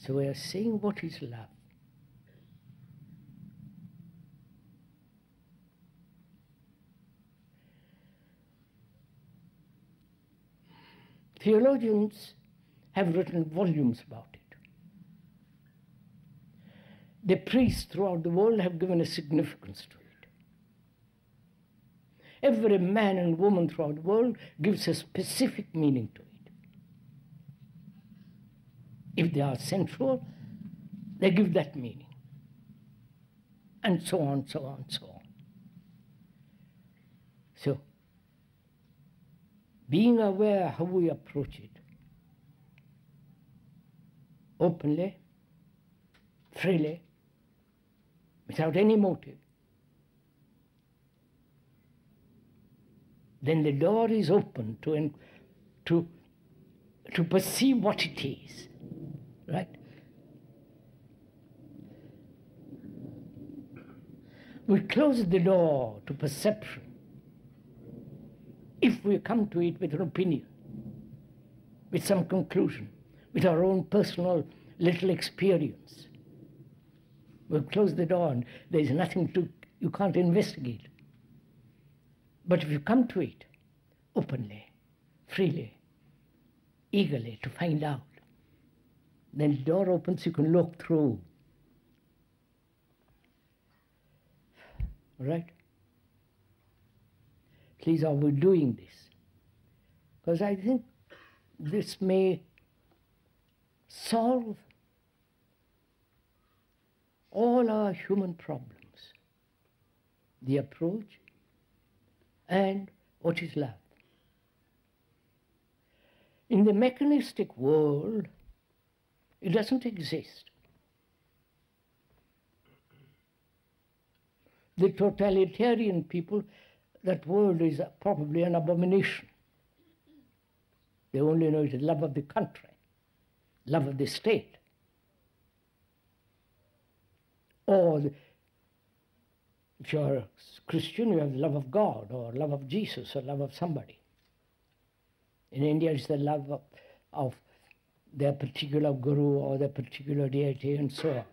So we are saying, what is love? Theologians have written volumes about it. The priests throughout the world have given a significance to it. Every man and woman throughout the world gives a specific meaning to it. If they are sensual, they give that meaning. And so on, so on, so on. So, being aware how we approach it, openly, freely, without any motive, then the door is open to perceive what it is, right? We close the door to perception if we come to it with an opinion, with some conclusion, with our own personal little experience. We'll close the door and there's nothing you can't investigate. But if you come to it openly, freely, eagerly to find out, then the door opens, you can look through. All right? Please, are we doing this? Because I think this may solve all our human problems. The approach and what is love. In the mechanistic world, it doesn't exist. The totalitarian people, that word is probably an abomination. They only know it as love of the country, love of the state. Or if you're a Christian, you have love of God, or love of Jesus, or love of somebody. In India, it's the love of their particular guru or their particular deity, and so on.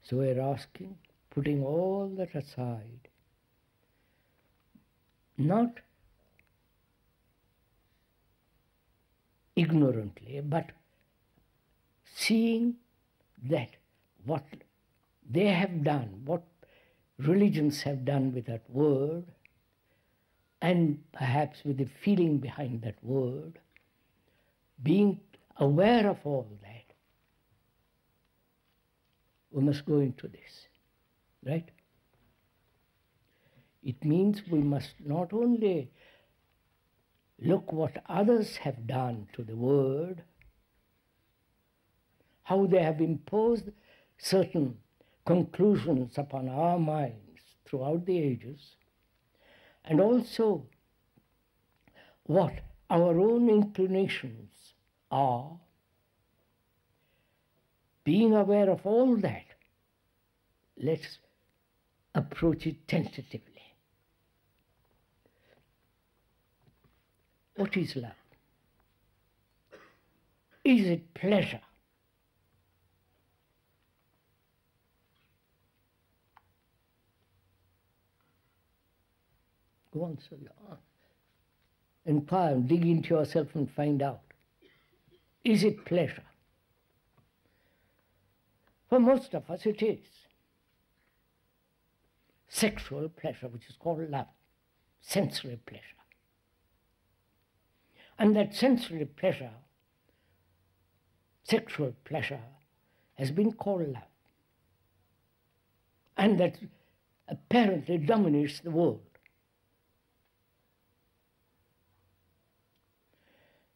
So we're asking, putting all that aside, not ignorantly, but seeing that what they have done, what religions have done with that word, and perhaps with the feeling behind that word, being aware of all that, we must go into this, right? It means we must not only look what others have done to the word, how they have imposed certain conclusions upon our minds throughout the ages, and also what our own inclinations are. Being aware of all that, let's approach it tentatively. What is love? Is it pleasure? Go on, sir. Inquire, dig into yourself and find out. Is it pleasure? For most of us it is. Sexual pleasure, which is called love, sensory pleasure. And that sensory pleasure, sexual pleasure, has been called love. And that apparently dominates the world.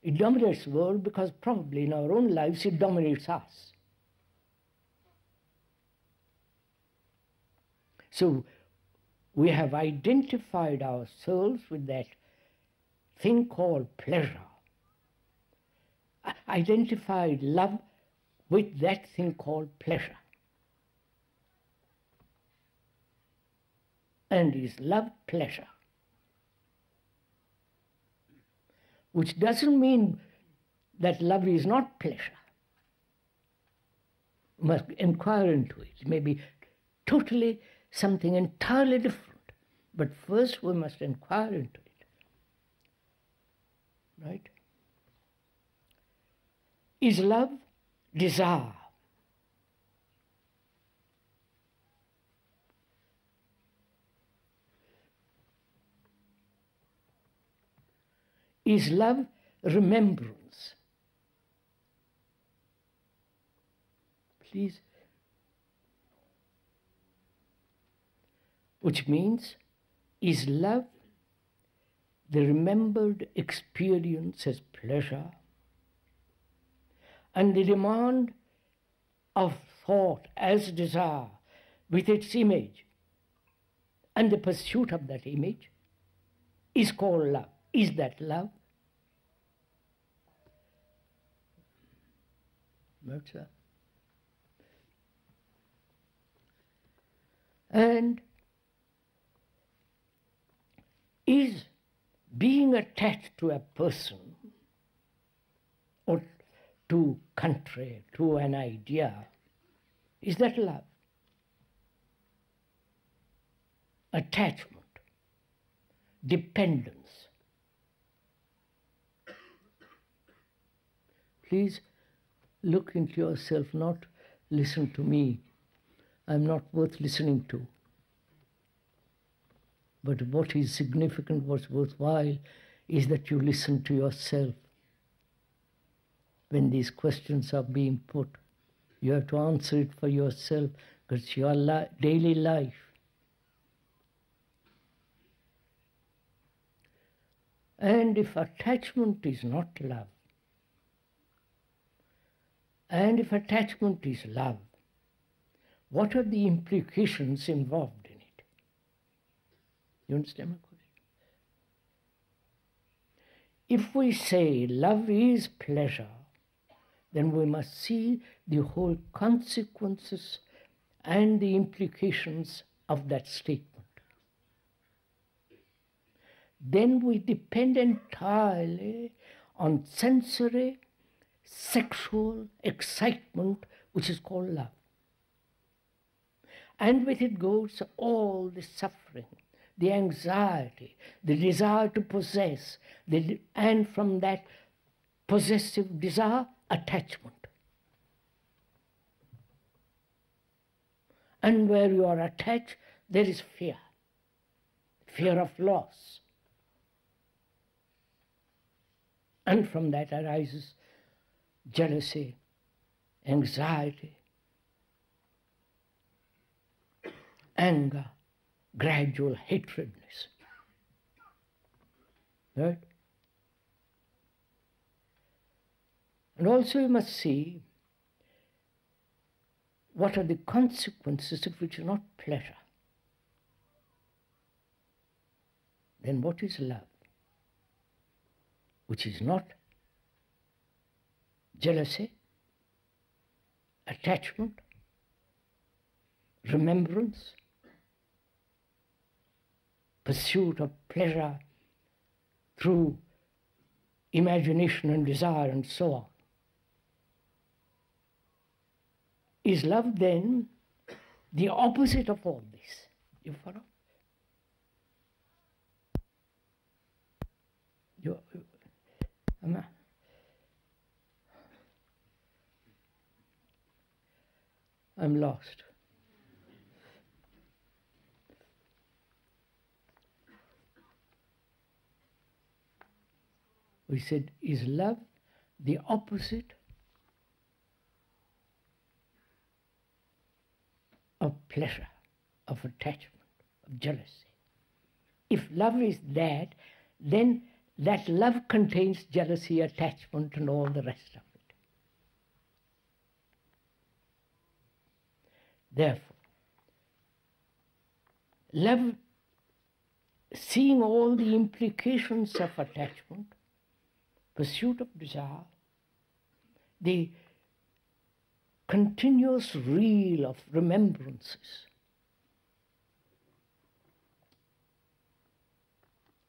It dominates the world because probably in our own lives it dominates us. So we have identified ourselves with that thing called pleasure, identified love with that thing called pleasure. And is love pleasure? Which doesn't mean that love is not pleasure. We must inquire into it. It may be totally something entirely different. But first we must inquire into it. Right? Is love desire? Is love remembrance? Please. Which means, is love the remembered experience as pleasure, and the demand of thought as desire with its image, and the pursuit of that image is called love. Is that love? That's that. And is being attached to a person or to country, to an idea, is that love? Attachment, dependence. Please look into yourself, not listen to me. I'm not worth listening to. But what is significant, what's worthwhile, is that you listen to yourself. When these questions are being put, you have to answer it for yourself, because it's your daily life. And if attachment is not love, and if attachment is love, what are the implications involved in it? You understand my question? If we say love is pleasure, then we must see the whole consequences and the implications of that statement. Then we depend entirely on sensory, sexual excitement, which is called love. And with it goes all the suffering, the anxiety, the desire to possess, and from that possessive desire, attachment. And where you are attached, there is fear, fear of loss. And from that arises jealousy, anxiety, anger, gradual hatredness. Right? And also you must see what are the consequences of which are not pleasure. Then what is love? Which is not jealousy, attachment, remembrance, pursuit of pleasure through imagination and desire and so on. Is love then the opposite of all this? You follow? I'm lost. We said, is love the opposite of pleasure, of attachment, of jealousy? If love is that, then that love contains jealousy, attachment, and all the rest of it. Therefore, love, seeing all the implications of attachment, pursuit of desire, the continuous reel of remembrances.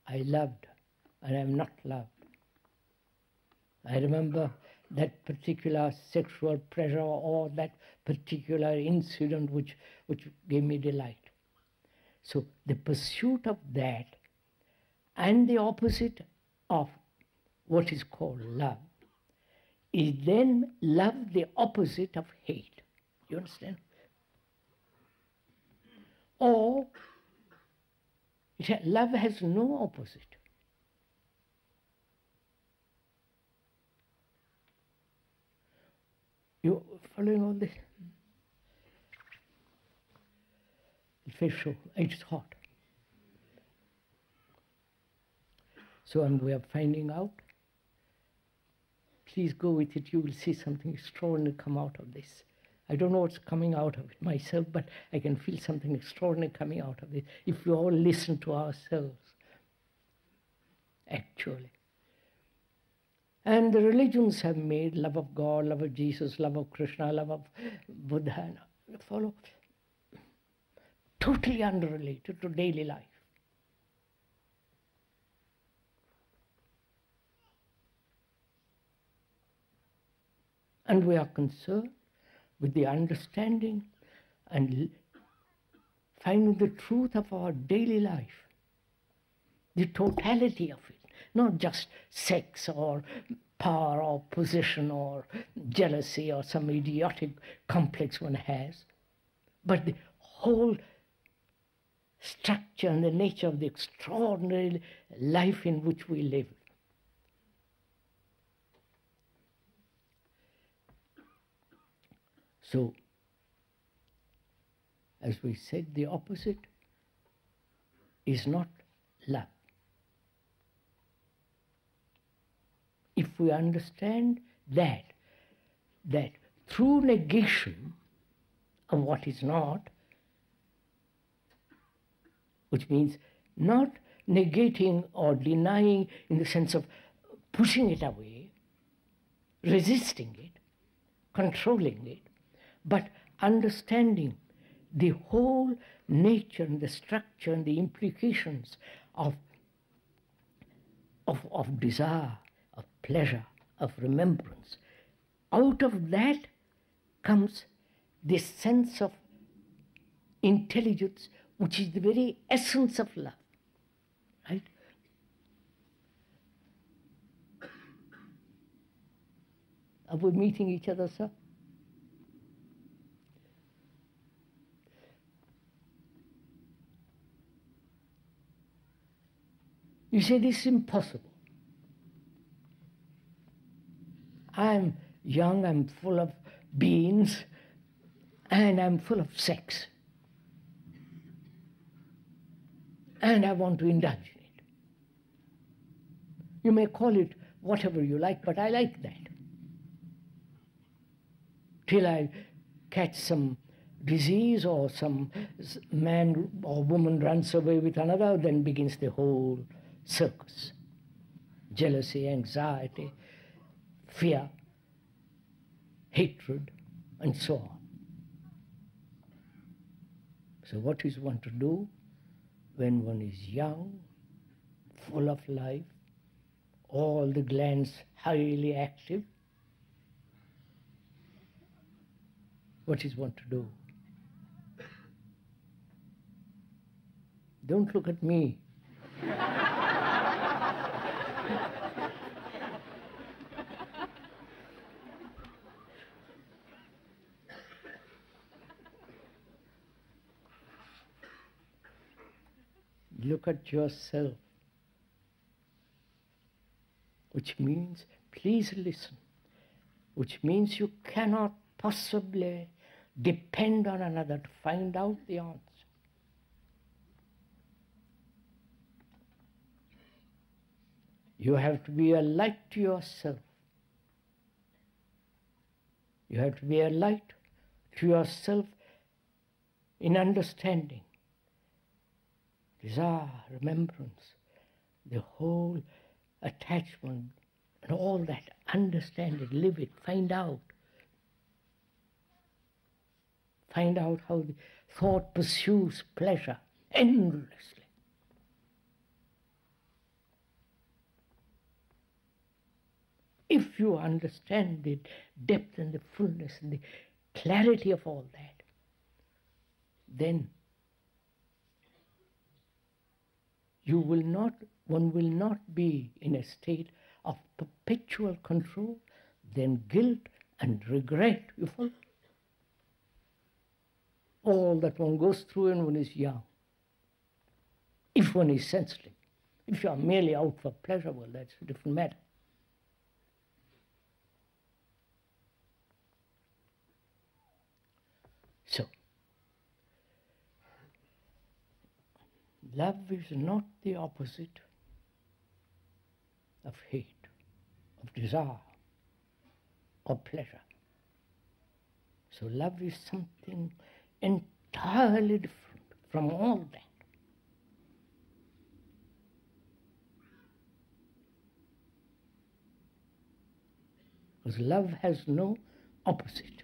I loved and I am not loved. I remember that particular sexual pleasure or that particular incident which gave me delight. So the pursuit of that and the opposite of what is called love is then love the opposite of hate. You understand? Or love has no opposite. You following all this? It's very sure. It's hot. So we are finding out. Please go with it. You will see something extraordinary come out of this. I don't know what's coming out of it myself, but I can feel something extraordinary coming out of it if we all listen to ourselves, actually. And the religions have made love of God, love of Jesus, love of Krishna, love of Buddha, follow, totally unrelated to daily life. And we are concerned with the understanding and finding the truth of our daily life, the totality of it, not just sex or power or position or jealousy or some idiotic complex one has, but the whole structure and the nature of the extraordinary life in which we live. So, as we said, the opposite is not love. If we understand that through negation of what is not, which means not negating or denying in the sense of pushing it away, resisting it, controlling it, but understanding the whole nature and the structure and the implications of desire, of pleasure, of remembrance. Out of that comes this sense of intelligence, which is the very essence of love, right? Are we meeting each other, sir? You say this is impossible. I'm young, I'm full of beans, and I'm full of sex. And I want to indulge in it. You may call it whatever you like, but I like that. Till I catch some disease or some man or woman runs away with another, then begins the whole circus. Jealousy, anxiety, fear, hatred, and so on. So what is one to do when one is young, full of life, all the glands highly active? What is one to do? Don't look at me. Look at yourself, which means, please listen, which means you cannot possibly depend on another to find out the answer. You have to be a light to yourself. You have to be a light to yourself in understanding, desire, remembrance, the whole attachment, and all that. Understand it, live it, find out. Find out how the thought pursues pleasure endlessly. If you understand the depth and the fullness and the clarity of all that, then one will not be in a state of perpetual control, then guilt and regret. You follow? All that one goes through when one is young. If one is sensitive. If you are merely out for pleasure, well, that's a different matter. So, love is not the opposite of hate, of desire, or pleasure. So love is something entirely different from all that. Because love has no opposite.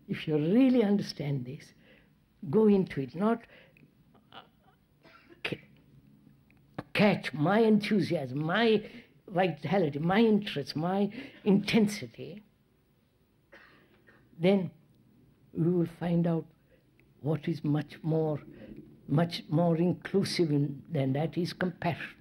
If you really understand this, go into it, not catch my enthusiasm, my vitality, my interest, my intensity, then we will find out what is much more inclusive than that is compassion.